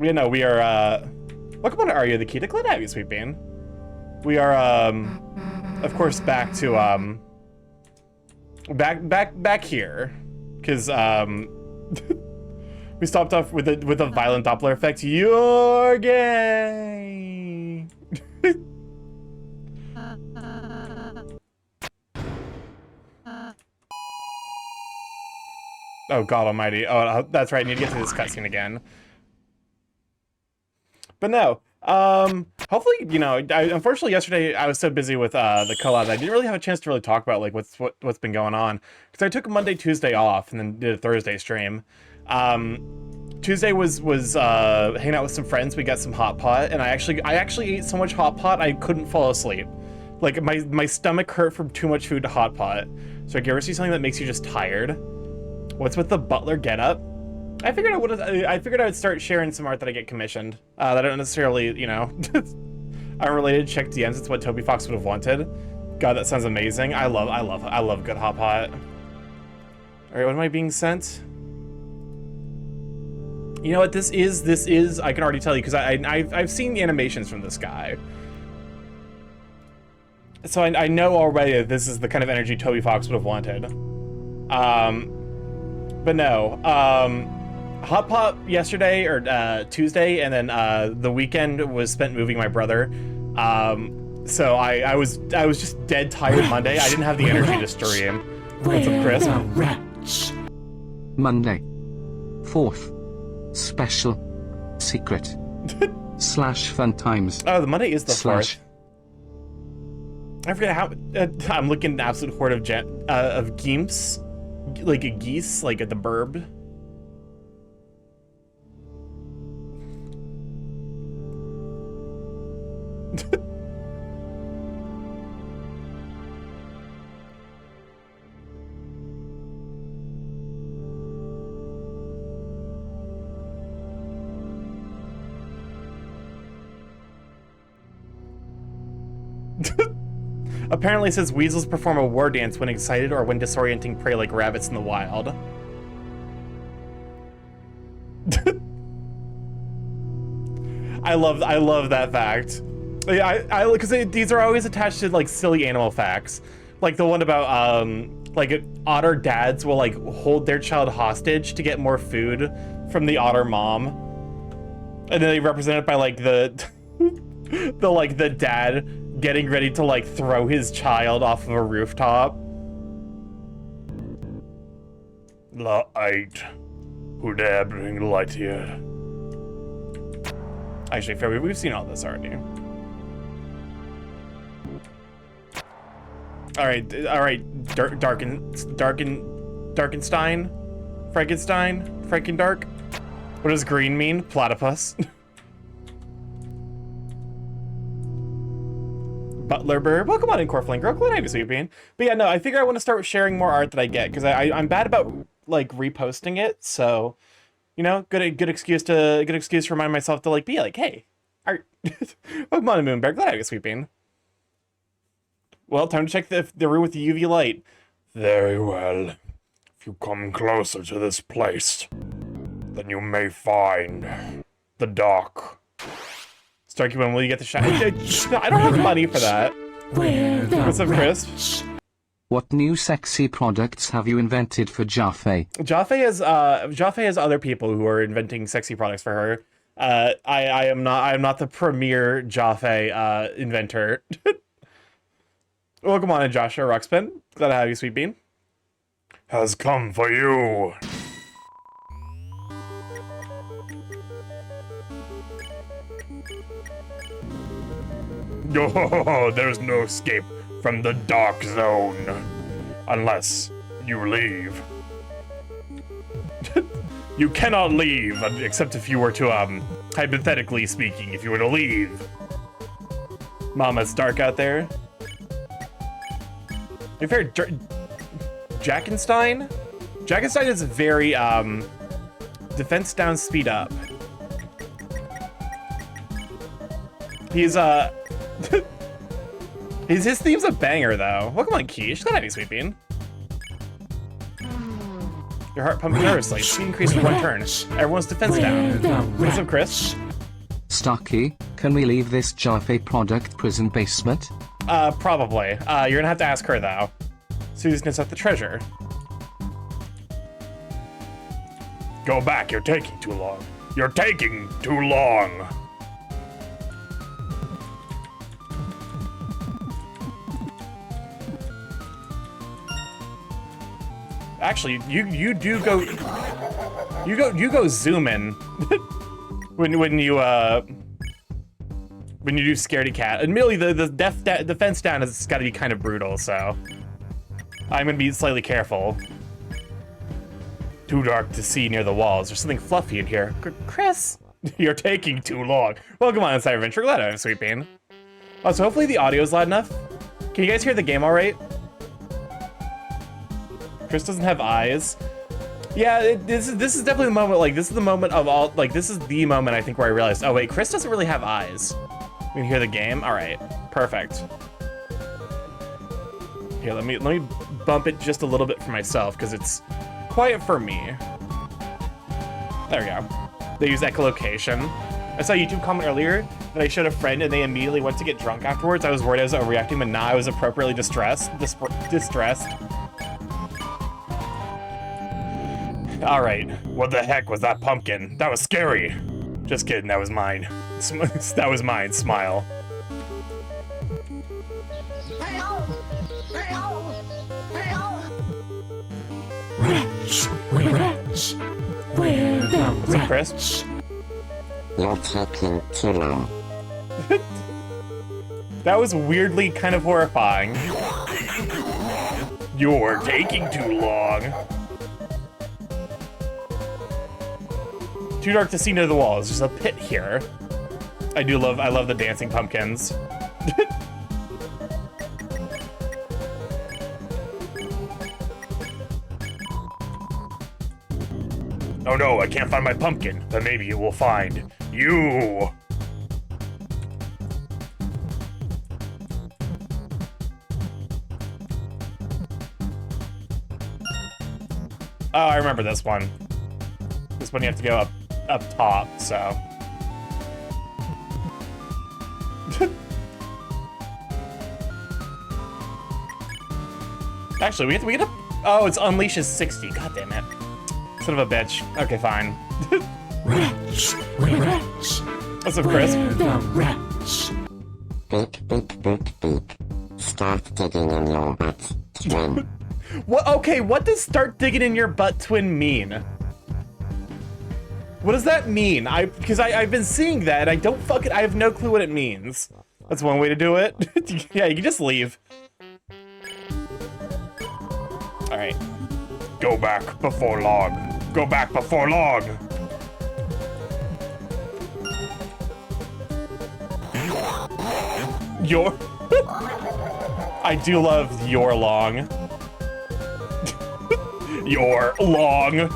We know we are, welcome on to Are You the Key to Glad Have You, Sweet Bean. We are, of course, back to, back here. Because, we stopped off with a violent Doppler effect. You're gay! Oh, God almighty. Oh, that's right. I need to get to this cutscene again. But no. Hopefully, you know, unfortunately yesterday I was so busy with the collab that I didn't really have a chance to really talk about like what's been going on. Because I took Monday, Tuesday off and then did a Thursday stream. Tuesday was hanging out with some friends. We got some hot pot, and I actually ate so much hot pot I couldn't fall asleep. Like my stomach hurt from too much food to hot pot. So if you ever see something that makes you just tired, what's with the butler getup? I figured I would start sharing some art that I get commissioned. That I don't necessarily, you know, unrelated. Check DMs. It's what Toby Fox would have wanted. God, that sounds amazing. I love good hot pot. All right, what am I being sent? You know what? This is. I can already tell you because I've seen the animations from this guy. So I know already that this is the kind of energy Toby Fox would have wanted. But no. Hot pot yesterday or Tuesday, and then the weekend was spent moving my brother. So I was just dead tired Monday. I didn't have the energy to stream. What's up, Chris? Monday. 4th. Special. Secret. / fun times. Oh, the Monday is the / 4th. I forget how. I'm looking at an absolute horde of geese, like a geese, like at the burb. Apparently it says weasels perform a war dance when excited or when disorienting prey like rabbits in the wild. I love that fact. Because these are always attached to like silly animal facts, like the one about like otter dads will like hold their child hostage to get more food from the otter mom, and then they represent it by like the the dad getting ready to like throw his child off of a rooftop. Light, who dare bring light here? Actually, fair, we've seen all this already. All right, Darkenstein, Frankendark. What does green mean? Platypus. Butler Bird, welcome on in, Corfling Girl. Glad I have you, Sweet Bean. But yeah, no, I figure I want to start sharing more art that I get because I'm bad about like reposting it. So, you know, good excuse to remind myself to like be like, hey, art. Welcome on in, Moonbear. Glad I have you, Sweet Bean. Well, time to check the room with the UV light. Very well. If you come closer to this place, then you may find the dark. Starkey, when will you get the shot? I don't have money for that. What's up, Chris? What new sexy products have you invented for Jaffe? Jaffe has other people who are inventing sexy products for her. I am not the premier Jaffe inventor. Welcome on in, Joshua Ruxpin. Glad to have you, Sweet Bean. Has come for you. Oh, there's no escape from the dark zone. Unless you leave. You cannot leave, except if you were to, hypothetically speaking, if you were to leave. Mama, it's dark out there. You're very Jackenstein? Jackenstein is very, defense down, speed up. He's, his theme's a banger, though. Welcome on, Quiche. Glad to have you, Sweet Bean. Your heart pumping nervously. Speed increased for 1 turn. Everyone's defense down. What's up, Chris? Stucky, can we leave this Jaffe product prison basement? Probably. You're gonna have to ask her, though. Susie's gonna set the treasure. Go back, you're taking too long. You're taking too long. Actually, you do go. You go zoom in when you do scaredy cat. Admittedly, the defense down has got to be kind of brutal, so I'm gonna be slightly careful. Too dark to see near the walls. There's something fluffy in here. Chris, you're taking too long. Welcome on Inside Adventure. Glad I'm sweeping. Oh, so hopefully the audio's loud enough. Can you guys hear the game all right? Chris doesn't have eyes. Yeah, this is definitely the moment. Like, this is the moment of all. Like, this is the moment I think where I realized. Oh wait, Chris doesn't really have eyes. We can hear the game. All right, perfect. Here, let me bump it just a little bit for myself because it's quiet for me. There we go. They use echolocation. I saw a YouTube comment earlier that I showed a friend and they immediately went to get drunk afterwards. I was worried I was overreacting, but now I was appropriately distressed. All right, what the heck was that pumpkin? That was scary. Just kidding, that was mine. That was mine, smile. Rats, where the Is it Chris? You're taking too long. That was weirdly kind of horrifying. You're taking too long. Too dark to see near the walls. There's a pit here. I love the dancing pumpkins. Oh no, I can't find my pumpkin, but maybe it will find you. Oh, I remember this one. This one you have to go up top, so. Actually, we get up. Oh, it's unleashes 60. God damn it. Son of a bitch. Okay, fine. Rats, What's up, Chris? where the rats? Beep, beep, beep, beep. Start digging in your butt, twin. What? Okay, what does start digging in your butt twin mean? What does that mean? Because I've been seeing that and I have no clue what it means. That's one way to do it. Yeah, you can just leave. All right. Go back before long. Go back before long. Your. I do love your long. You're long.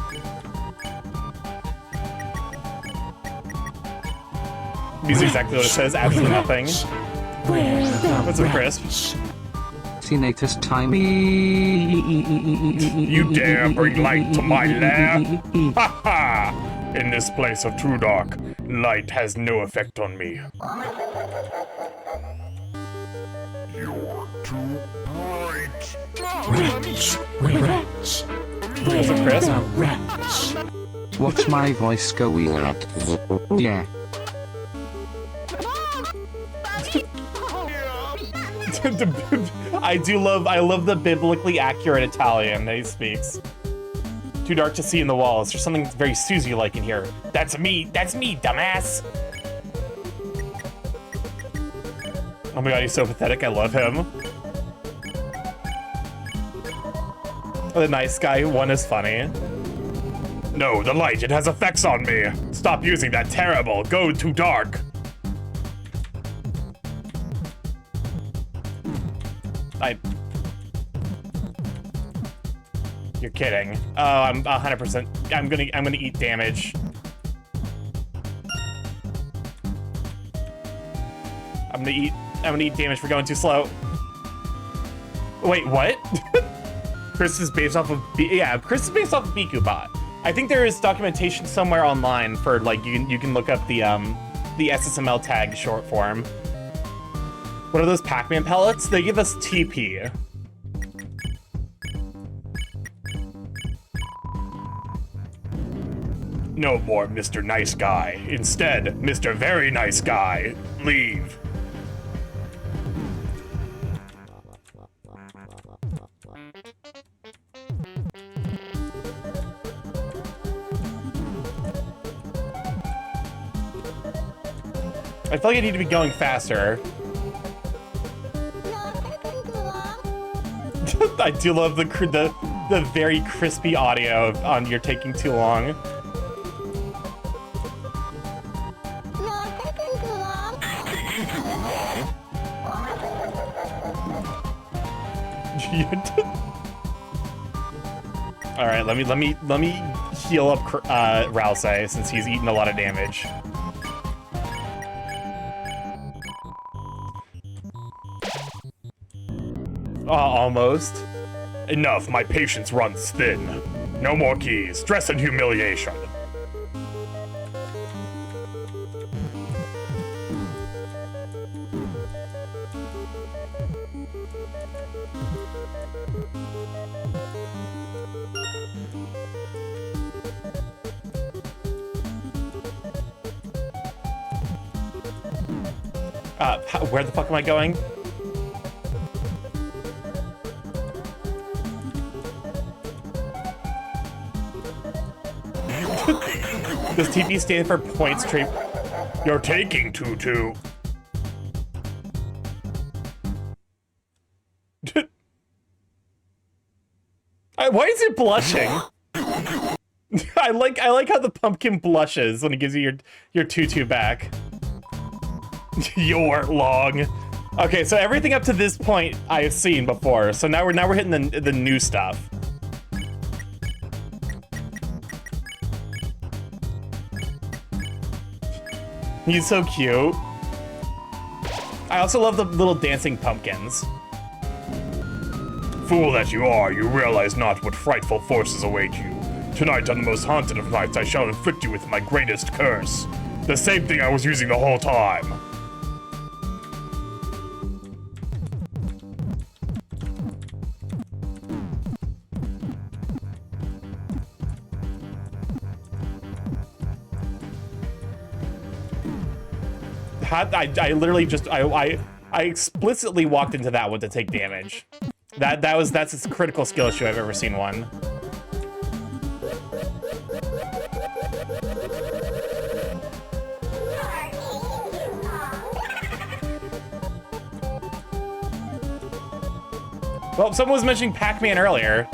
Means exactly what it says. Absolutely nothing. Where the What's up, Chris? Senatus time. You dare bring light to my lair? Ha ha! In this place of true dark, light has no effect on me. You're too bright. rats, rats? Where What's up, Chris? the rats? Watch my voice go weird. Yeah. I love the biblically accurate Italian that he speaks. Too dark to see in the walls. There's something very Susie-like in here. That's me, dumbass. Oh my god, he's so pathetic, I love him. The nice guy one is funny. No, the light, it has effects on me. Stop using that terrible, go too dark. You're kidding. Oh, I'm 100%. I'm gonna eat damage. I'm gonna eat damage for going too slow. Wait, what? Chris is based off of Chris is based off of Bikubot. I think there is documentation somewhere online for like you can look up the SSML tag short form. What are those Pac-Man pellets? They give us TP. No more Mr. Nice Guy. Instead, Mr. Very Nice Guy. Leave. I feel like I need to be going faster. I do love the very crispy audio on "You're taking too long." All right, let me heal up Ralsei since he's eaten a lot of damage. Almost. Enough, my patience runs thin. No more keys, stress and humiliation. Where the fuck am I going? Does TP stand for points trade? You're taking Tutu. Why is it blushing? I like how the pumpkin blushes when it gives you your tutu back. You're long. Okay, so everything up to this point I've seen before. So now we're hitting the new stuff. He's so cute. I also love the little dancing pumpkins. Fool that you are, you realize not what frightful forces await you. Tonight, on the most haunted of nights, I shall inflict you with my greatest curse. The same thing I was using the whole time. I literally just I explicitly walked into that one to take damage. That's a critical skill issue I've ever seen one. Well, someone was mentioning Pac-Man earlier.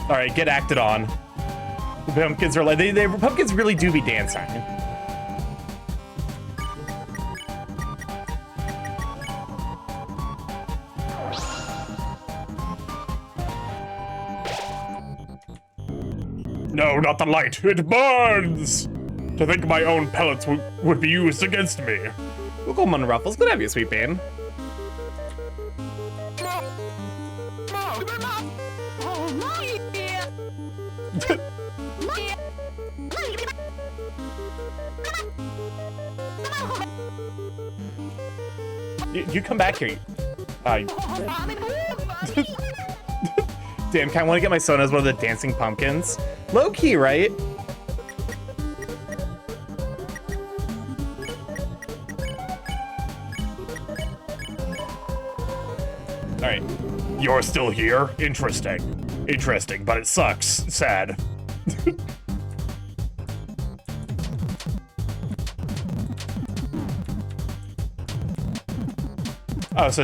All right, get acted on. The pumpkins are like pumpkins really do be dancing. No, not the light. It burns! To think my own pellets would be used against me. Welcome on, Ruffles. Good to have you, sweet Bane. You come back here. Damn, I want to get my son as one of the dancing pumpkins. Low key, right? All right, you're still here? Interesting. Interesting, but it sucks. Sad. Oh, so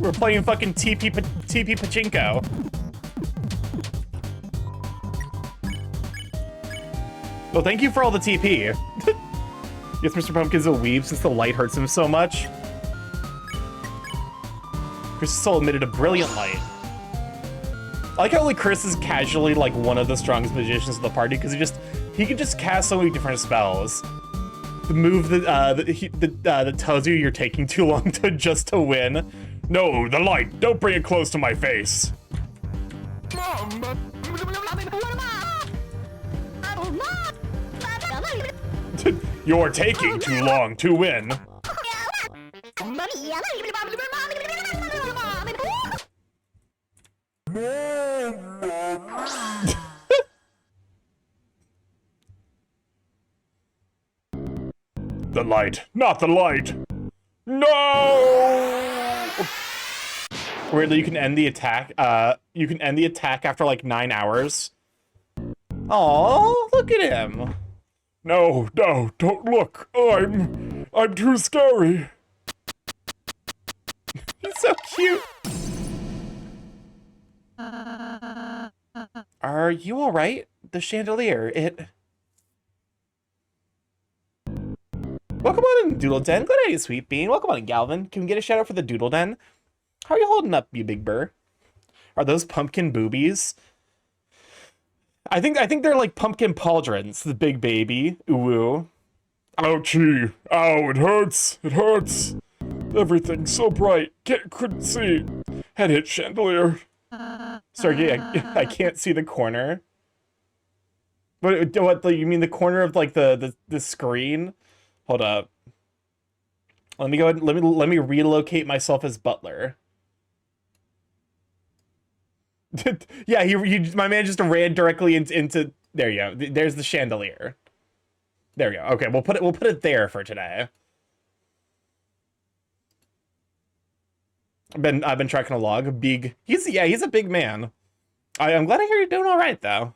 we're playing fucking TP Pachinko. Well, thank you for all the TP. Yes, Mr. Pumpkin's a weeb since the light hurts him so much. Chris Soul emitted a brilliant light. I like how like Chris is casually like one of the strongest magicians of the party because he can just cast so many different spells. The move that tells you you're taking too long to win. No, the light. Don't bring it close to my face. You're taking too long to win. The light, not the light. No! Weirdly, you can end the attack. You can end the attack after like 9 hours. Oh, look at him. No, no, don't look. I'm too scary. He's so cute. Are you all right? The chandelier, it... Welcome on in, Doodle Den. Glad I you, Sweet Bean. Welcome on in, Galvin. Can we get a shout out for the Doodle Den? How are you holding up, you big burr? Are those pumpkin boobies? I think they're like pumpkin pauldrons, the big baby. Ooh. Ouchie. Ow, it hurts. It hurts. Everything's so bright. Couldn't see. Head hit chandelier. Sorry, I can't see the corner. What, you mean the corner of like the screen? Hold up. Let me go ahead, let me relocate myself as butler. Yeah, my man just ran directly into there you go. There's the chandelier. There we go. Okay, we'll put it there for today. I've been tracking a log. He's a big man. I'm glad to hear you're doing all right though.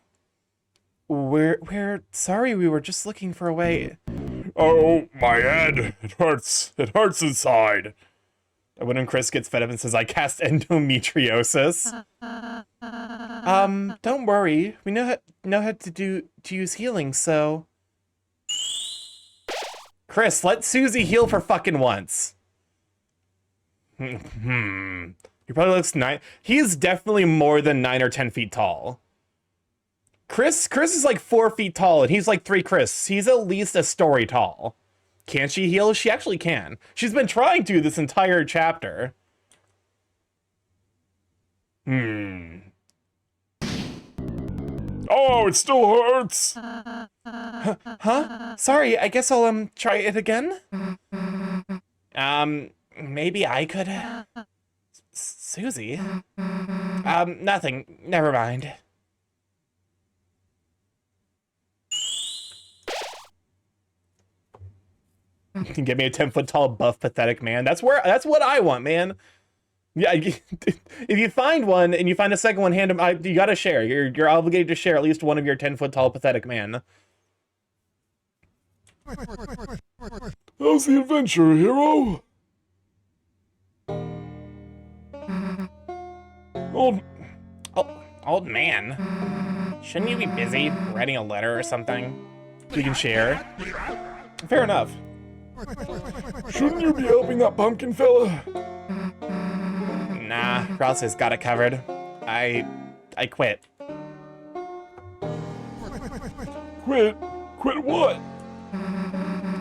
We're sorry, we were just looking for a way. Oh, my head. It hurts. It hurts inside. And when Chris gets fed up and says, I cast endometriosis. Don't worry. We know how to use healing, so... Chris, let Susie heal for fucking once. He probably looks 9. He's definitely more than 9 or 10 feet tall. Chris is like 4 feet tall, and he's like 3 Chris. He's at least a story tall. Can she heal? She actually can. She's been trying to this entire chapter. Oh, it still hurts. Huh? Sorry, I guess I'll try it again. Maybe I could. Susie. Nothing. Never mind. You can get me a 10-foot tall, buff, pathetic man. That's what I want, man. Yeah, if you find one and you find a second one, hand him. You gotta share. You're obligated to share at least one of your 10-foot tall, pathetic man. How's the adventure, hero? Old man. Shouldn't you be busy writing a letter or something? You can share. Fair enough. Shouldn't you be helping that pumpkin fella? Nah, Krause's got it covered. I quit. Quit? Quit what?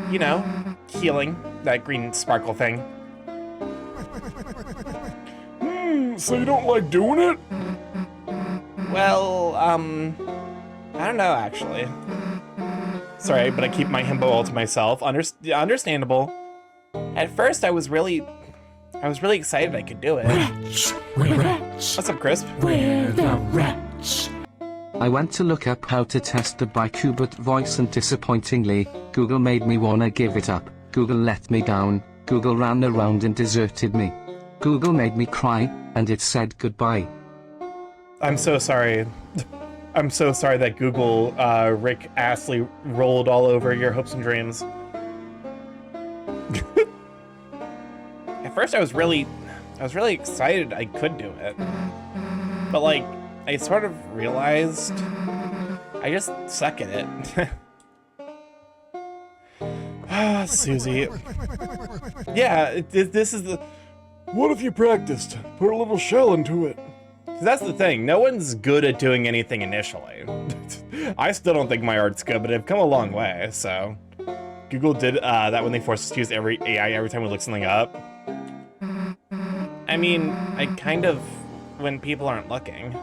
You know, healing. That green sparkle thing. So you don't like doing it? Well, I don't know, actually. Sorry, but I keep my himbo all to myself. Understandable. At first, I was really excited I could do it. Wretch, wretch, What's up, Crisp? we're the wretch. I went to look up how to test the Bicubert voice and disappointingly, Google made me wanna give it up. Google let me down. Google ran around and deserted me. Google made me cry, and it said goodbye. I'm so sorry. I'm so sorry that Google, Rick Astley rolled all over your hopes and dreams. At first I was really excited I could do it. But like, I sort of realized I just suck at it. Ah, Susie. Yeah, this is the... What if you practiced? Put a little shell into it. That's the thing. No one's good at doing anything initially. I still don't think my art's good, but I've come a long way, so... Google did that when they forced us to use every AI every time we look something up. I mean, I kind of, when people aren't looking.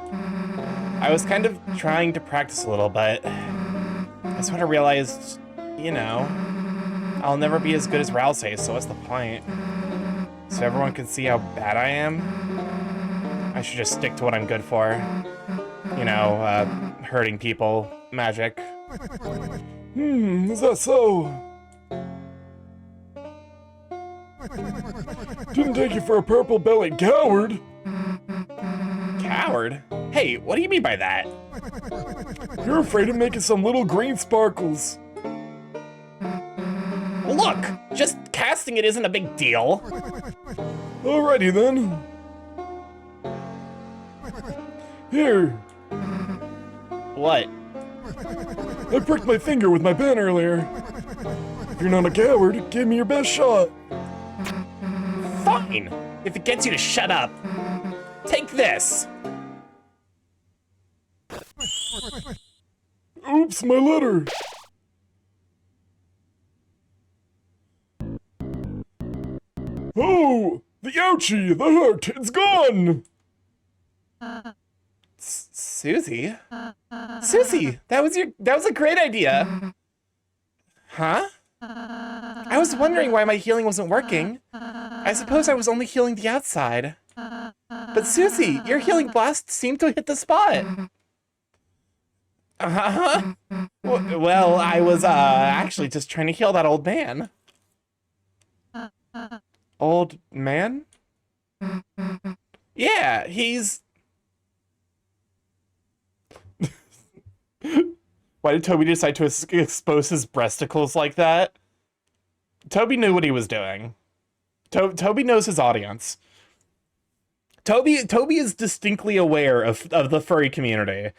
I was kind of trying to practice a little, but I sort of realized, you know, I'll never be as good as Rousey, so what's the point? So everyone can see how bad I am? I should just stick to what I'm good for. You know, hurting people, magic. Is that so? Didn't take you for a purple-bellied coward. Coward? Hey, what do you mean by that? You're afraid of making some little green sparkles. Look, just casting it isn't a big deal. Alrighty then. Here, What? I pricked my finger with my pen earlier. If you're not a coward, give me your best shot. Fine, if it gets you to shut up. Take this. Oops, my letter. Oh, the ouchie, the hurt, it's gone. Susie? Susie, that was a great idea. Huh? I was wondering why my healing wasn't working. I suppose I was only healing the outside. But Susie, your healing blast seemed to hit the spot. Uh-huh. Well, I was actually just trying to heal that old man. Old man? Yeah, he's... Why did Toby decide to expose his breasticles like that? Toby knew what he was doing. Toby knows his audience. Toby is distinctly aware of the furry community.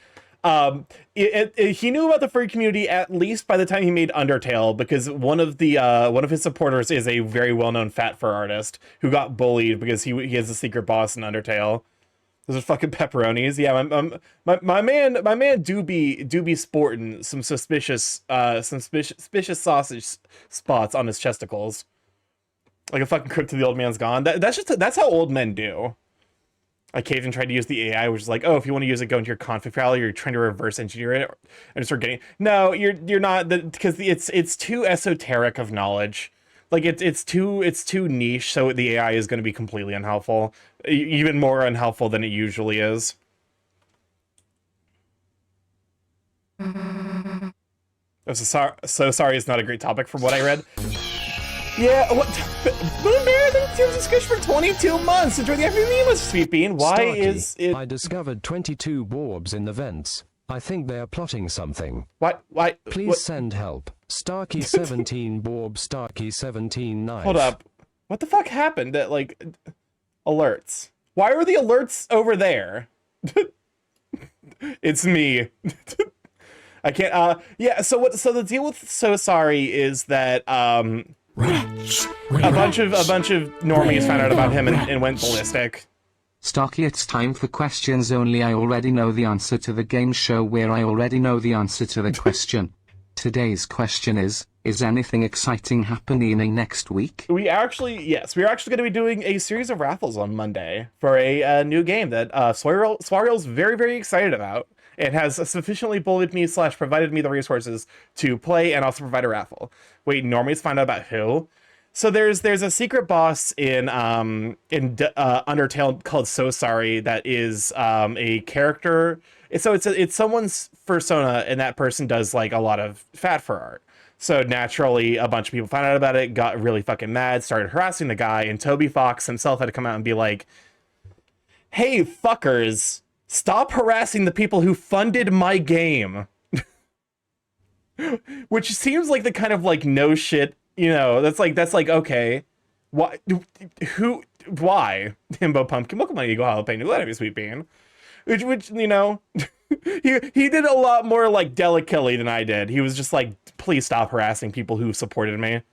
He knew about the furry community at least by the time he made Undertale, because one of his supporters is a very well-known fat fur artist who got bullied because he has a secret boss in Undertale. Those are fucking pepperonis. Yeah, my man do be sporting some suspicious sausage spots on his chesticles, like a fucking crypt to the old man's gone. That's how old men do. Like Caven tried to use the AI, which is like, oh, if you want to use it, go into your config file. You're trying to reverse engineer it and start getting. No, you're not, because it's too esoteric of knowledge. Like it's too niche, so the AI is going to be completely unhelpful, even more unhelpful than it usually is. I'm so sorry. It's not a great topic from what I read. Yeah, what? Moon Bear, the terms of Squish for 22 months. Enjoy the afternoon with Sweet Bean. Why Starkey, is it? I discovered 22 orbs in the vents. I think they are plotting something. Why? Please what? send help. Starkey 17 Borb, Starkey 17 knife. Hold up. What the fuck happened? That like alerts. Why are the alerts over there? It's me. I can't. Yeah. So what? So the deal with So Sorry is that Rats. a bunch of normies found out about him and went ballistic. Starkey, it's time for questions only. I already know the answer to the game show where I already know the answer to the question. Today's question is anything exciting happening next week? We're actually going to be doing a series of raffles on Monday for a new game that Swariel's very, very excited about. It has sufficiently bullied me / provided me the resources to play and also provide a raffle. Wait, normies find out about who? So there's a secret boss in Undertale called So Sorry that is a character. So it's someone's persona, and that person does like a lot of fat fur art. So naturally, a bunch of people found out about it, got really fucking mad, started harassing the guy, and Toby Fox himself had to come out and be like, "Hey, fuckers, stop harassing the people who funded my game." Which seems like the kind of like no shit, you know, that's like okay, why Himbo Pumpkin, welcome on Eagle Jalapeno, let me Sweet Bean, which you know, he did a lot more like delicately than I did. He was just like, please stop harassing people who supported me.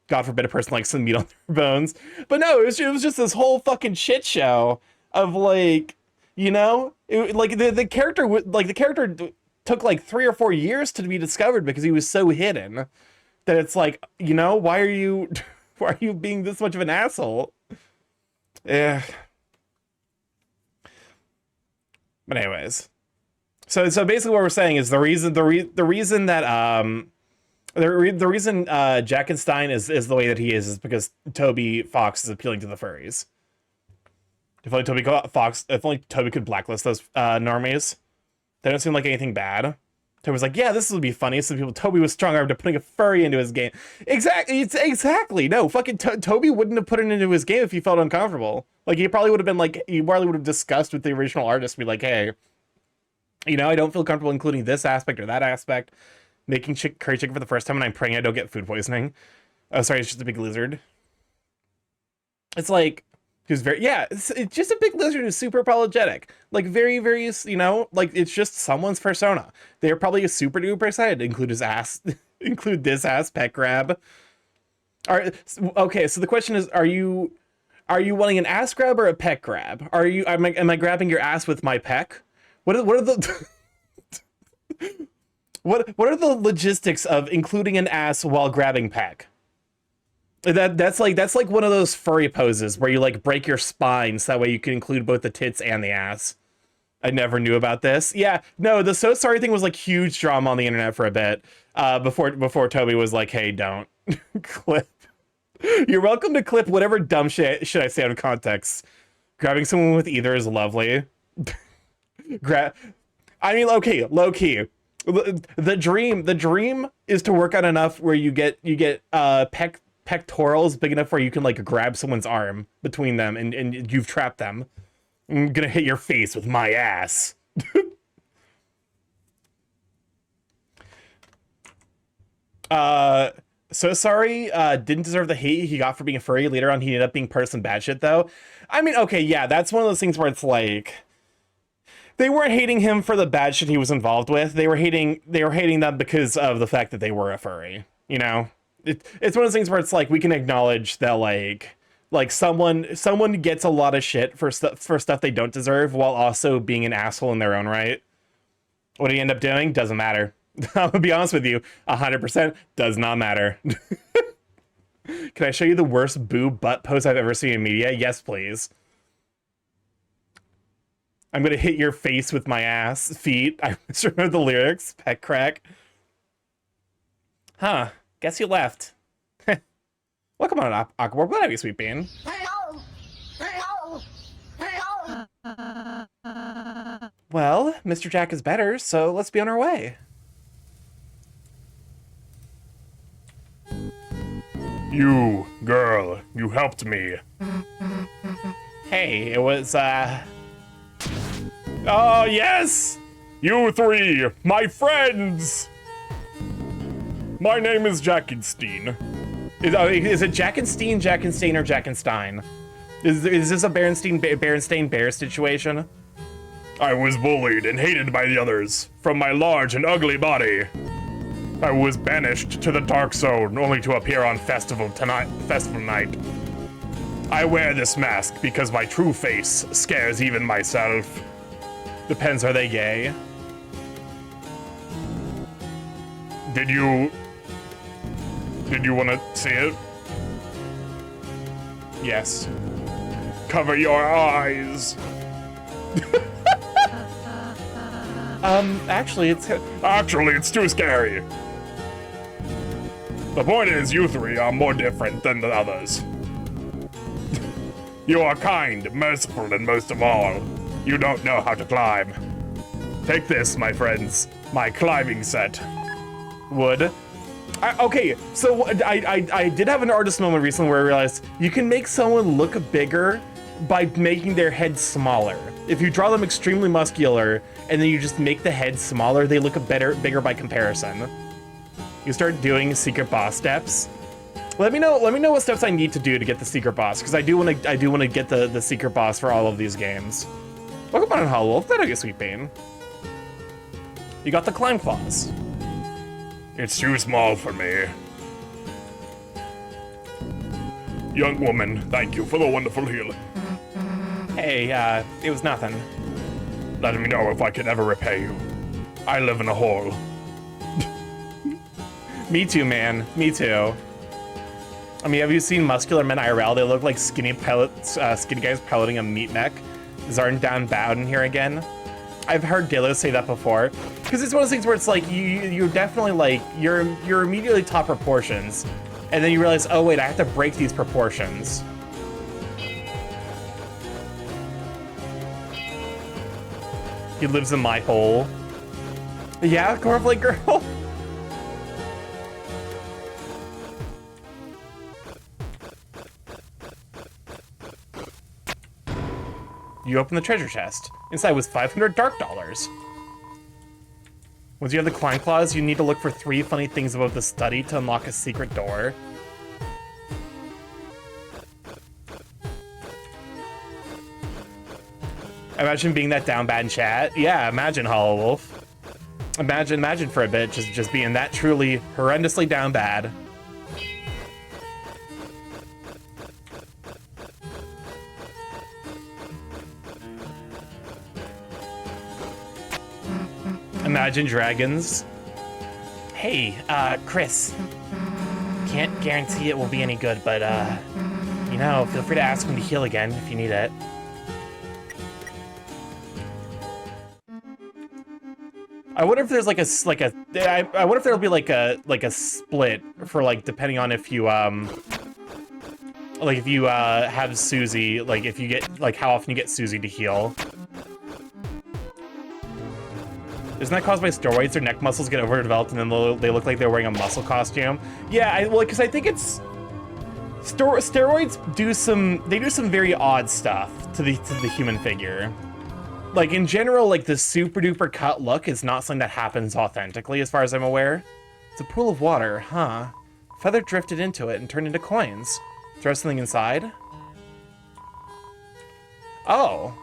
God forbid a person likes some meat on their bones. But no, it was just this whole fucking shit show of like, you know, the character took like 3 or 4 years to be discovered because he was so hidden. that it's like, you know, why are you why are you being this much of an asshole? Yeah. But anyways, so basically what we're saying is the reason that the reason Jackenstein is the way that he is because Toby Fox is appealing to the furries. If only Toby could blacklist those normies, they don't seem like anything bad. Toby was like, yeah, this would be funny. So people, Toby was strong-armed to putting a furry into his game. Exactly. No, fucking Toby wouldn't have put it into his game if he felt uncomfortable. Like, he probably would have been like, he probably would have discussed with the original artist, be like, hey, you know, I don't feel comfortable including this aspect or that aspect. Making curry chicken for the first time and I'm praying I don't get food poisoning. Oh, sorry, it's just a big lizard. It's like, who's it's just a big lizard who's super apologetic. Like, very, very, you know, like, it's just someone's persona. They're probably super duper excited to include his ass, include this ass pet grab. Okay, so the question is, are you wanting an ass grab or a pet grab? Am I grabbing your ass with my peck? What are the what are the logistics of including an ass while grabbing peck? That's like one of those furry poses where you like break your spine so that way you can include both the tits and the ass. I never knew about this. Yeah, no, the so sorry thing was like huge drama on the internet for a bit. Before Toby was like, hey, don't clip. You're welcome to clip whatever dumb shit I say out of context. Grabbing someone with either is lovely. I mean, okay, low key. The dream is to work out enough where you get pectorals big enough where you can like grab someone's arm between them and you've trapped them. I'm gonna hit your face with my ass. So sorry, didn't deserve the hate he got for being a furry. Later on, he ended up being part of some bad shit, though. I mean, okay, yeah, that's one of those things where it's like, they weren't hating him for the bad shit he was involved with. They were hating them because of the fact that they were a furry. You know, it's one of those things where it's like we can acknowledge that like someone gets a lot of shit for stuff they don't deserve while also being an asshole in their own right. What do you end up doing? Doesn't matter. I'm gonna be honest with you, 100% does not matter. Can I show you the worst boob butt pose I've ever seen in media? Yes, please. I'm gonna hit your face with my ass, feet. I just remember the lyrics. Pet crack. Huh. Guess you left. Welcome on, Aquaborg. Glad to have you, sweet bean. Well, Mr. Jack is better, so let's be on our way. You, girl, you helped me. Hey, it was, Oh, yes! You three, my friends! My name is Jackenstein. Is it Jackenstein, or Jackenstein? Is this a Berenstain Bear situation? I was bullied and hated by the others from my large and ugly body. I was banished to the Dark Zone only to appear on festival night. I wear this mask because my true face scares even myself. Depends, are they gay? Did you want to see it? Yes. Cover your eyes. Actually, it's too scary. The point is, you three are more different than the others. You are kind, merciful, and most of all, you don't know how to climb. Take this, my friends, my climbing set. Wood. Okay, so I did have an artist moment recently where I realized you can make someone look bigger by making their head smaller. If you draw them extremely muscular and then you just make the head smaller, they look bigger by comparison. You start doing secret boss steps. Let me know what steps I need to do to get the secret boss, because I do want to get the secret boss for all of these games. Welcome on, Hollow Wolf. That'll get Sweet Bean. You got the climb claws. It's too small for me. Young woman, thank you for the wonderful healing. Hey, it was nothing. Let me know if I can ever repay you. I live in a hole. Me too, man. Me too. I mean, have you seen muscular men IRL? They look like skinny skinny guys piloting a meat mech. Zarn down bad in here again. I've heard Dilo say that before, because it's one of those things where it's like you're definitely like you're immediately top proportions, and then you realize, oh wait, I have to break these proportions. He lives in my hole. Yeah, cornflake girl. You open the treasure chest. Inside was 500 dark dollars. Once you have the climb claws, you need to look for 3 funny things about the study to unlock a secret door. Imagine being that down bad in chat. Yeah, imagine, Hollow Wolf. Imagine for a bit just being that truly horrendously down bad. Imagine dragons. Hey, Chris. Can't guarantee it will be any good, but, you know, feel free to ask him to heal again if you need it. I wonder if there's like I wonder if there'll be like a split for like depending on if you like if you have Susie, like if you get like how often you get Susie to heal. Isn't that caused by steroids? Their neck muscles get overdeveloped and then they look like they're wearing a muscle costume. Yeah, well, because I think it's steroids do some very odd stuff to the human figure. Like in general, like the super duper cut look is not something that happens authentically, as far as I'm aware. It's a pool of water, huh? Feather drifted into it and turned into coins. Throw something inside. Oh.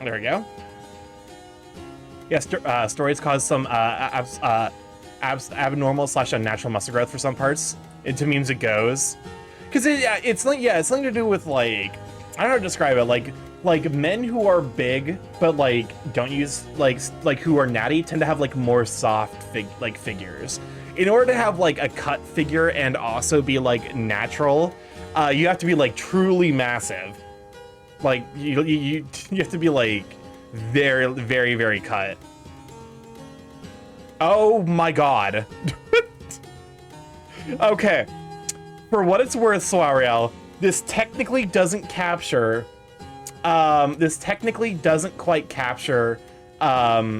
There we go. Yeah, steroids cause some abnormal / unnatural muscle growth for some parts. Into memes it goes, because it's something to do with like, I don't know how to describe it. Like men who are big but like don't use like who are natty tend to have like more soft figures. In order to have like a cut figure and also be like natural, you have to be like truly massive. Like you have to be like very, very, very cut. Oh my god. Okay. For what it's worth, Soariel, this technically doesn't capture this technically doesn't quite capture the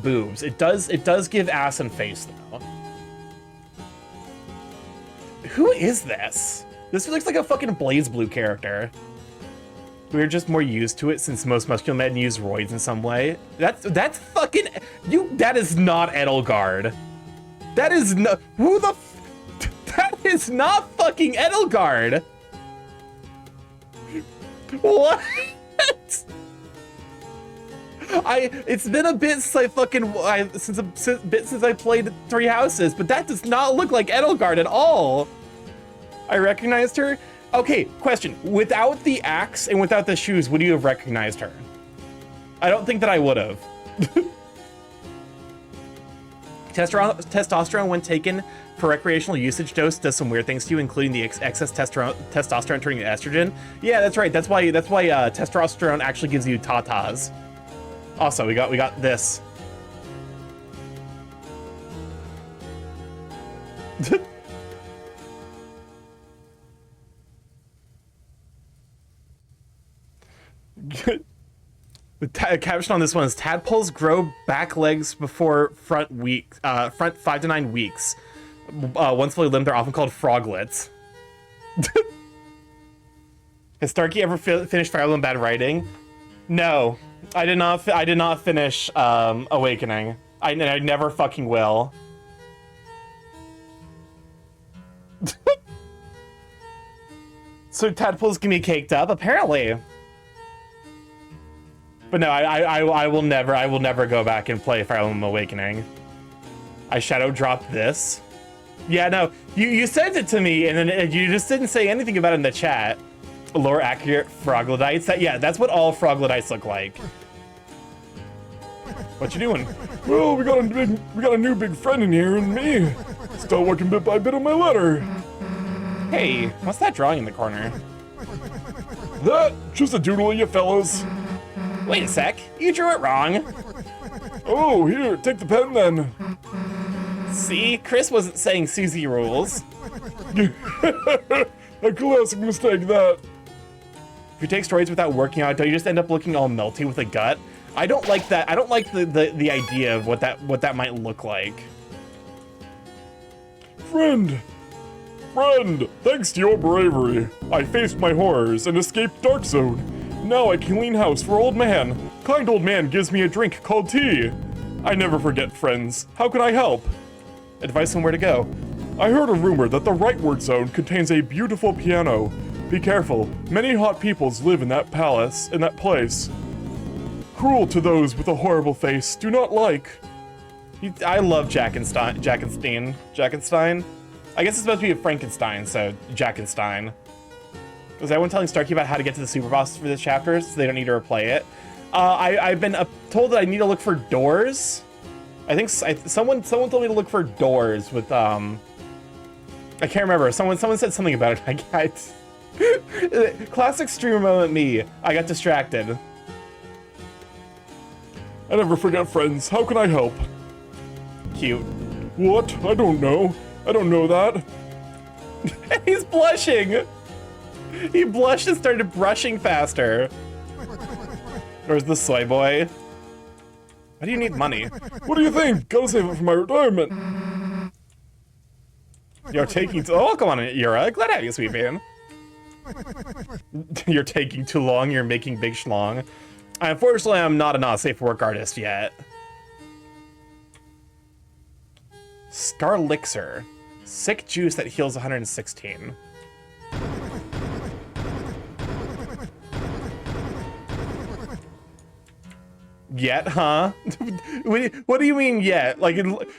boobs. It does give ass and face though. Who is this? This looks like a fucking Blaze Blue character. We're just more used to it since most muscular men use roids in some way. That's fucking that is not Edelgard. That is no that is not fucking Edelgard. What? It's been a bit since since I played 3 Houses, but that does not look like Edelgard at all. I recognized her. Okay, question. Without the axe and without the shoes, would you have recognized her? I don't think that I would have. Testosterone, when taken for recreational usage dose, does some weird things to you, including the excess testosterone turning to estrogen. Yeah, that's right. That's why testosterone actually gives you tatas. Also, we got this. The caption on this one is tadpoles grow back legs before front 5 to 9 weeks. Once fully limbed, they're often called froglets. Has Starkey ever finished Fire Emblem Bad Writing? No, I did not. I did not finish Awakening. I never fucking will. So tadpoles can be caked up, apparently. But no, I will never go back and play Fire Emblem Awakening. I shadow dropped this. Yeah, no, you sent it to me, and then you just didn't say anything about it in the chat. Lore accurate Froglodites. Yeah, that's what all Froglodites look like. What you doing? Well, we got a new big friend in here, and me. Still working bit by bit on my letter. Hey, what's that drawing in the corner? That just a doodle, you fellas. Wait a sec, you drew it wrong. Oh, here, take the pen then. See, Chris wasn't saying Susie rules. A classic mistake, that. If you take stories without working out, don't you just end up looking all melty with a gut? I don't like that. I don't like the idea of what that might look like. Friend, thanks to your bravery, I faced my horrors and escaped Dark Zone. Now I can clean house for old man. Kind old man gives me a drink called tea. I never forget, friends. How can I help? Advice on where to go. I heard a rumor that the Rightward Zone contains a beautiful piano. Be careful, many hot peoples live in that place. Cruel to those with a horrible face, do not like. I love Jackenstein. I guess it's supposed to be a Frankenstein, so Jackenstein. Was everyone telling Starkey about how to get to the super boss for this chapter so they don't need to replay it? I've been told that I need to look for doors. I think someone told me to look for doors with I can't remember. Someone said something about it. Classic streamer moment me. I got distracted. I never forget, friends. How can I help? Cute. What? I don't know. I don't know that. He's blushing. He blushed and started brushing faster. Where's the soy boy? Why do you need money? What do you think? Gotta save it for my retirement. You're taking oh, come on, Yura. Glad to have you, sweet man. You're taking too long. You're making big schlong. Unfortunately, I'm not a not safe for work artist yet. Scarlixer. Sick juice that heals 116. Yet, huh? What do you mean yet? Like,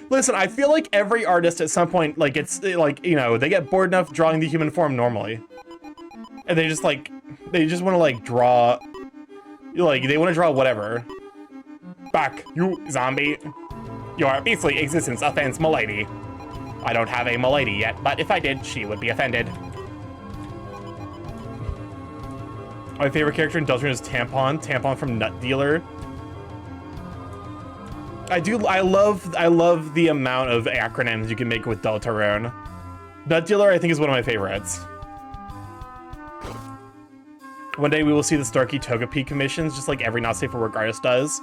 listen, I feel like every artist at some point, like, it's like, you know, they get bored enough drawing the human form normally. And they just want to like draw, like, they want to draw whatever. Back, you zombie. Your beastly existence offends Milady. I don't have a Milady yet, but if I did, she would be offended. My favorite character in Deltarune is Tampon from Nut Dealer. I love the amount of acronyms you can make with Deltarune. Nut Dealer, I think, is one of my favorites. One day we will see the Starkey Togepi commissions, just like every Not Safe for Work artist does.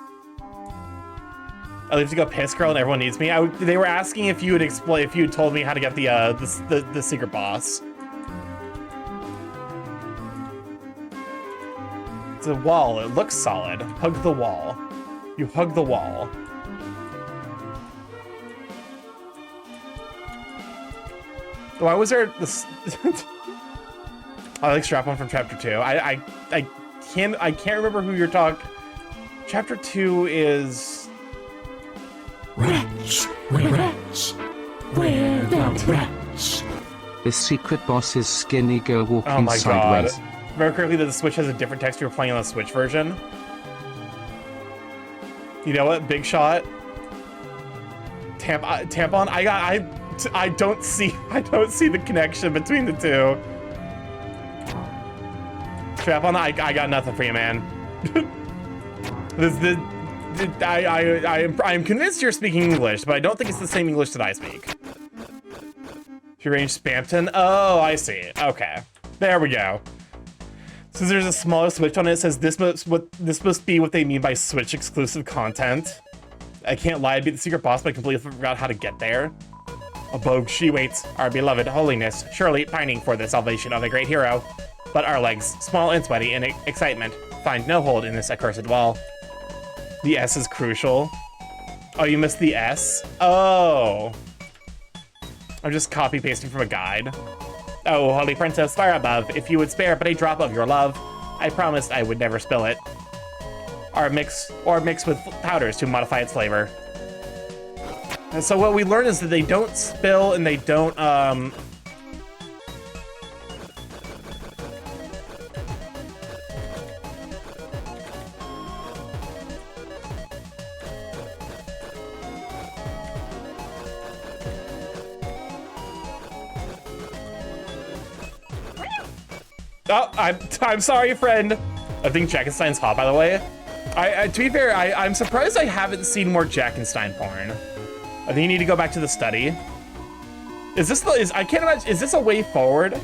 I leave to go piss, girl, and everyone needs me. They were asking if you had told me how to get the secret boss. It's a wall. It looks solid. Hug the wall. You hug the wall. Why was there this? I like Strap-on from Chapter 2. I can't remember who you're talking. Chapter 2 is. Rats, we're rats, we're the rats. This secret boss is skinny girl walking Oh my sideways. god. Very correctly that the Switch has a different texture playing on the Switch version. You know what? Big shot. Tampon. I don't see the connection between the two. Strap-on. I got nothing for you, man. I'm convinced you're speaking English, but I don't think it's the same English that I speak. If you range Spamton. Oh, I see. Okay. There we go. Since there's a smaller Switch on it, it says this must be what they mean by Switch exclusive content. I can't lie, I beat the secret boss, but I completely forgot how to get there. Above she waits, our beloved holiness, surely pining for the salvation of a great hero. But our legs, small and sweaty in excitement, find no hold in this accursed wall. The S is crucial. Oh, you missed the S? Oh. I'm just copy pasting from a guide. Oh, holy princess, far above, if you would spare but a drop of your love, I promised I would never spill it. Or mix with powders to modify its flavor. And so what we learn is that they don't spill and they don't, Oh, I'm sorry, friend. I think Jackenstein's hot, by the way. To be fair, I'm surprised I haven't seen more Jackenstein porn. I think you need to go back to the study. Is this I can't imagine, is this a way forward?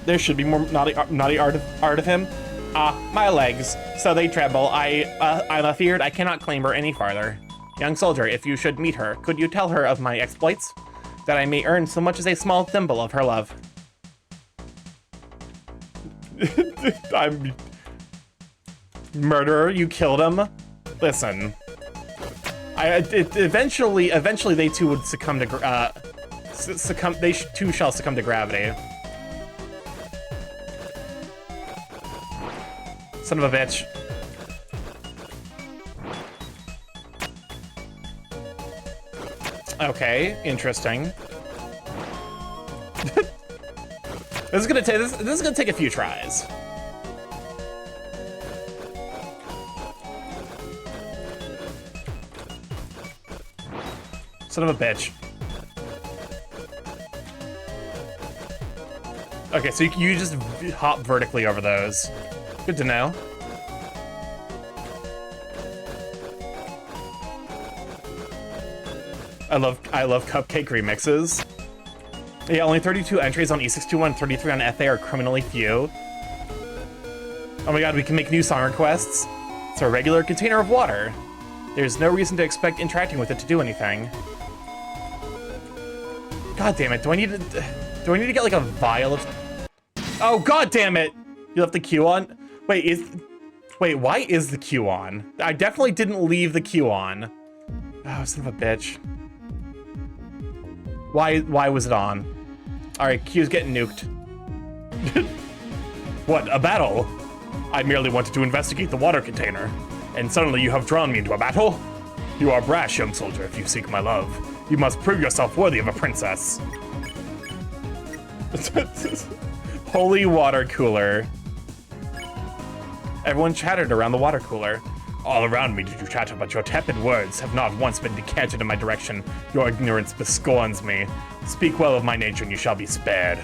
There should be more naughty art of him. My legs, so they tremble. I'm afeared I cannot claim her any farther. Young soldier, if you should meet her, could you tell her of my exploits? That I may earn so much as a small thimble of her love. I'm... Murderer, you killed him? Listen. Eventually they too would succumb to, they too shall succumb to gravity. Son of a bitch. Okay, interesting. This is gonna take a few tries. Son of a bitch. Okay, so you just hop vertically over those. Good to know. I love cupcake remixes. Yeah, only 32 entries on E621, 33 on FA are criminally few. Oh my god, we can make new song requests. It's a regular container of water. There's no reason to expect interacting with it to do anything. God damn it, do I need to get like a vial of... Oh god damn it! You left the queue on? Wait, why is the queue on? I definitely didn't leave the queue on. Oh, son of a bitch. Why was it on? Alright, queue's getting nuked. What, a battle? I merely wanted to investigate the water container, and suddenly you have drawn me into a battle? You are brash, young soldier, if you seek my love. You must prove yourself worthy of a princess. Holy water cooler. Everyone chattered around the water cooler. All around me did you chatter, but your tepid words have not once been decanted in my direction. Your ignorance bescorns me. Speak well of my nature and you shall be spared.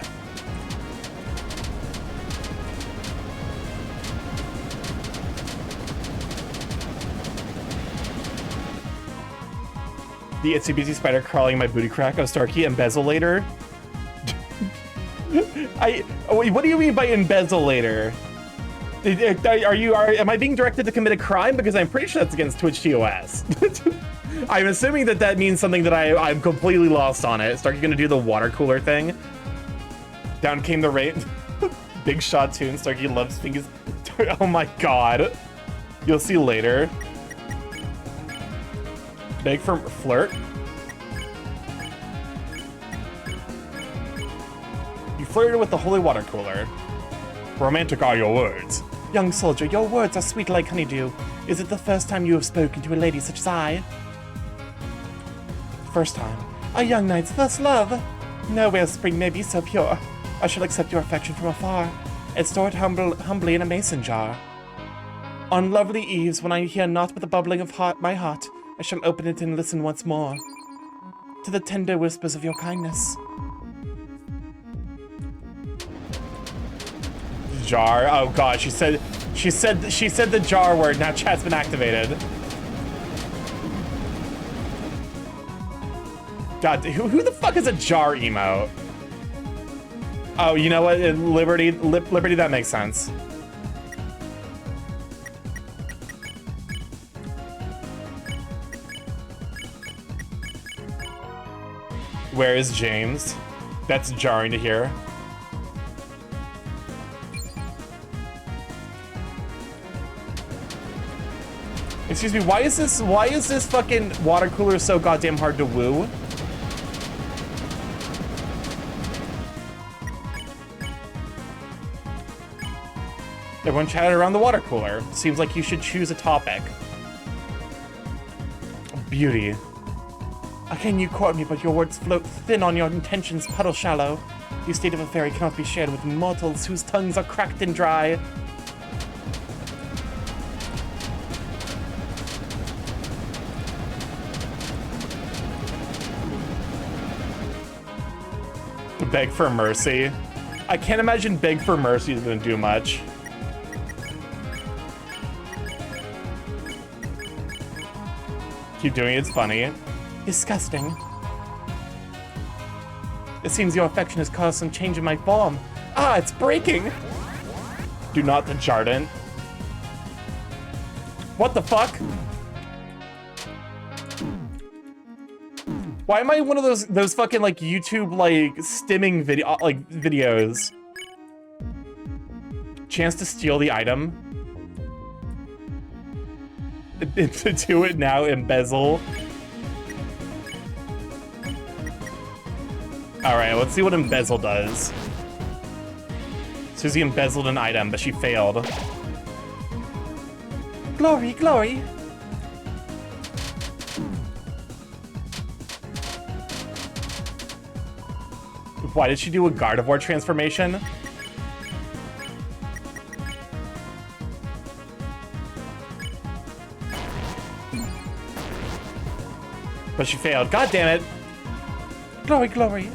The itsy bitsy spider crawling in my booty crack. Oh, Starkey, embezzlator. What do you mean by embezzlator? Am I being directed to commit a crime? Because I'm pretty sure that's against Twitch TOS. I'm assuming that means something that I'm completely lost on it. Starkey gonna do the water cooler thing. Down came the rain. Big shot tune. Starkey loves fingers. Oh my god. You'll see later. Beg for flirt. You flirted with the holy water cooler. Romantic are your words. Young soldier, your words are sweet like honeydew. Is it the first time you have spoken to a lady such as I? First time. A young knight's first love. Nowhere spring may be so pure. I shall accept your affection from afar, and store it humbly in a mason jar. On lovely eves, when I hear naught but the bubbling of my heart, I shall open it and listen once more to the tender whispers of your kindness. Jar. Oh god, she said the jar word. Now chat's been activated. God, who the fuck is a jar emote? Oh, you know what? Liberty, that makes sense. Where is James? That's jarring to hear. Excuse me, why is this fucking water cooler so goddamn hard to woo? Everyone chatted around the water cooler. Seems like you should choose a topic. Beauty. Again, you quote me, but your words float thin on your intentions, puddle shallow. The state of a fairy cannot be shared with mortals whose tongues are cracked and dry. Beg for mercy. I can't imagine beg for mercy is gonna do much. Keep doing it, it's funny. Disgusting. It seems your affection has caused some change in my form. Ah, it's breaking! Do not the Jardin. What the fuck? Why am I one of those fucking like YouTube like stimming videos? Chance to steal the item. To do it now, embezzle. Alright, let's see what embezzle does. Susie embezzled an item, but she failed. Glory, glory! Why did she do a Gardevoir transformation? But she failed. God damn it! Glory, glory!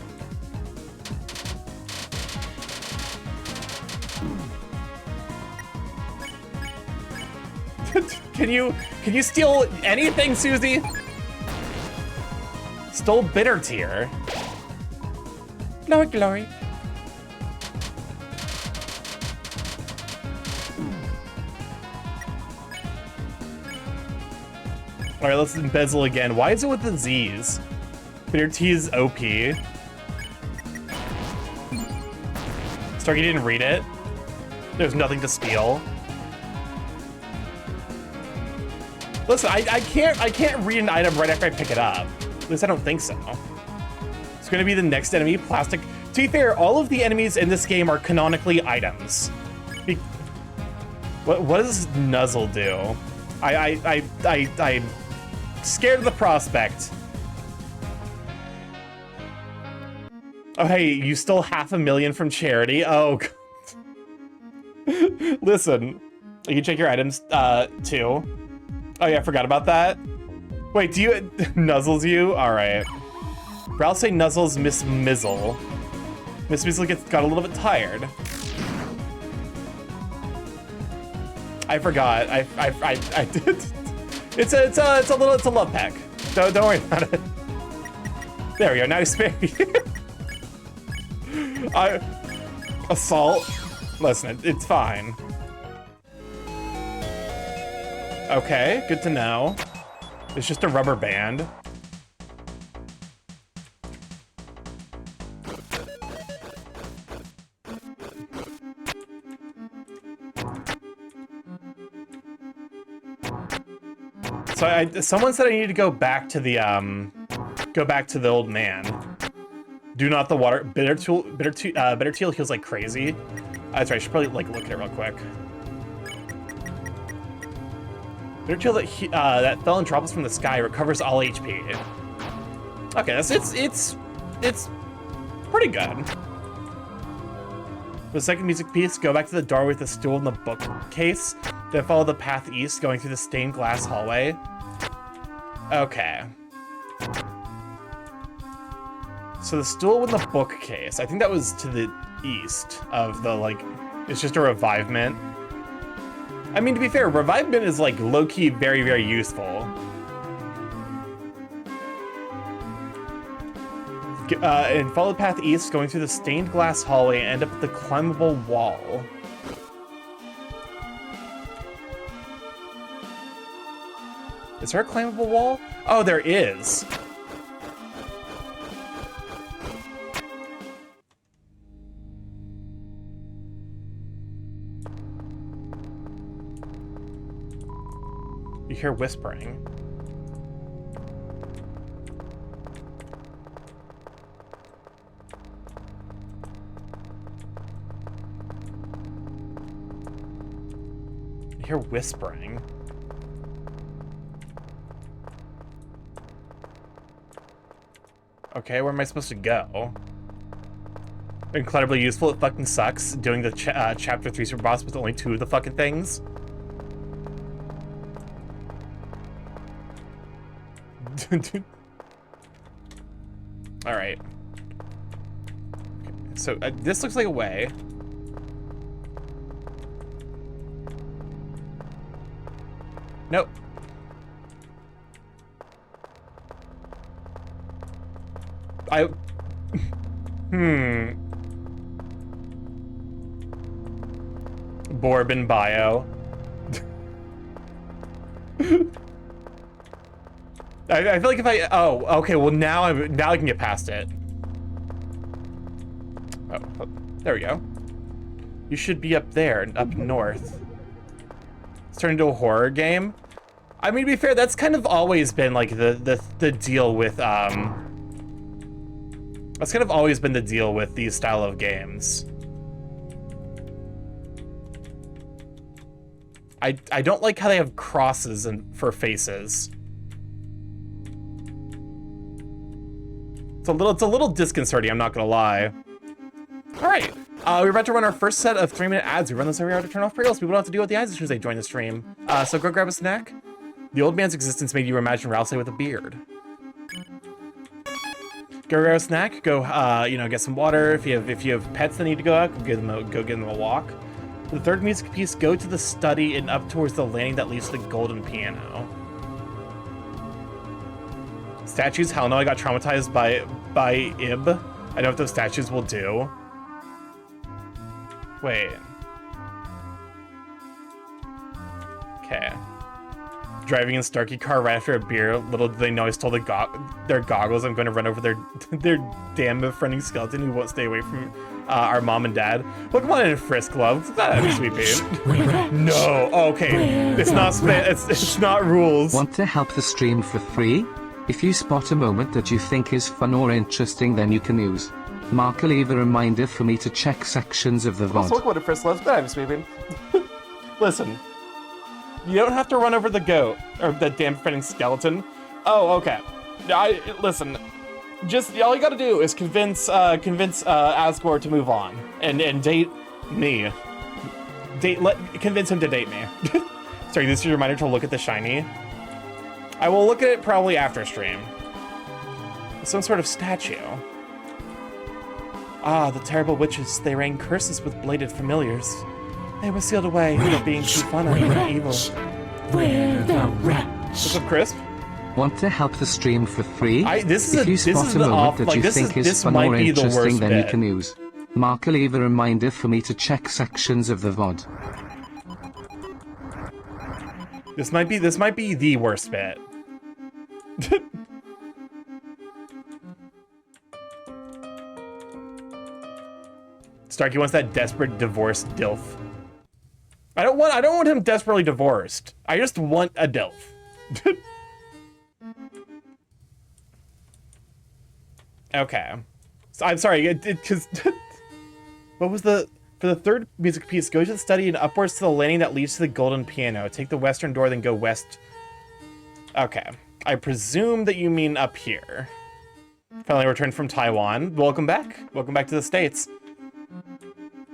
Can you steal anything, Susie? Stole Bitter Tear. Glory, glory. All right, let's embezzle again. Why is it with the Z's? Bitter Tea is OP. Starkey didn't read it. There's nothing to steal. Listen, I can't read an item right after I pick it up. At least I don't think so. It's gonna be the next enemy, plastic. To be fair, all of the enemies in this game are canonically items. What does Nuzzle do? I'm scared of the prospect. Oh, hey, you stole $500,000 from charity? Oh, listen, you can check your items, too. Oh yeah, I forgot about that. Wait, do you, Nuzzles you? All right. Or I'll say Nuzzles Miss Mizzle. Miss Mizzle got a little bit tired. I forgot, I did. It's a love pack. Don't worry about it. There we go, now he's spared. Assault. Listen, it's fine. Okay, good to know. It's just a rubber band. So someone said I need to go back to the old man. Do not the water. Bitter Teal heals like crazy. That's right. I should probably like look at it real quick. Bitter Teal that fell and drops from the sky recovers all HP. Okay, it's pretty good. For the second music piece, go back to the door with the stool in the bookcase. Then follow the path east, going through the stained glass hallway. Okay. So the stool with the bookcase, I think that was to the east of the, like, it's just a revivement. I mean, to be fair, revivement is, like, low-key very, very useful. And follow the path east, going through the stained glass hallway, and end up at the climbable wall. Is there a climbable wall? Oh, there is. You hear whispering. hear whispering. Okay, where am I supposed to go? Incredibly useful. It fucking sucks doing the chapter 3 super boss with only 2 of the fucking things. All right. Okay, so this looks like a way. Nope. Bourbon bio. I feel like if I... Oh, okay, well now I can get past it. Oh, there we go. You should be up there, up north. It's turned into a horror game. I mean, to be fair, that's kind of always been like the deal with that's kind of always been the deal with these style of games. I don't like how they have crosses for faces. It's a little disconcerting, I'm not gonna lie. All right, we're about to run our first set of 3-minute ads. We run this every hour to turn off pre-rolls. People don't have to deal with the ads as soon as they join the stream. So go grab a snack. The old man's existence made you imagine Rousey with a beard. Go grab a snack. Go, you know, get some water. If you have pets that need to go out, go give them a walk. For the third music piece, go to the study and up towards the landing that leads to the golden piano. Statues? Hell no, I got traumatized by Ib. I know what those statues will do. Wait. Okay. Driving in Starkey car right after a beer. Little do they know I stole their goggles. I'm going to run over their damn befriending skeleton who won't stay away from our mom and dad. Well, come on in, Frisk Love. That'd be sweet, babe. No. Okay. It's not it's not rules. Want to help the stream for free? If you spot a moment that you think is fun or interesting, then you can use Mark, leave a reminder for me to check sections of the VOD. So look what a Frisk Love's bad, I'm sweeping. Listen. You don't have to run over the goat, or the damn befriending skeleton. Oh, okay. Listen. Just, all you gotta do is convince Asgore to move on. And date me. Convince him to date me. Sorry, this is a reminder to look at the shiny. I will look at it probably after stream. Some sort of statue. Ah, the terrible witches. They rain curses with bladed familiars. They were sealed away for being too fun and evil. Where the rats? What's up, Crisp? Want to help the stream for free? This if you is spot a moment that you think is fun or interesting, then you bit. can use Mark, leave a reminder for me to check sections of the VOD. This might be the worst bit. Starkey wants that desperate divorced DILF. I don't want him desperately divorced. I just want a DILF. Okay. So, I'm sorry, because what was for the third music piece, go to the study and upwards to the landing that leads to the golden piano. Take the western door, then go west. Okay. I presume that you mean up here. Finally returned from Taiwan. Welcome back. Welcome back to the States.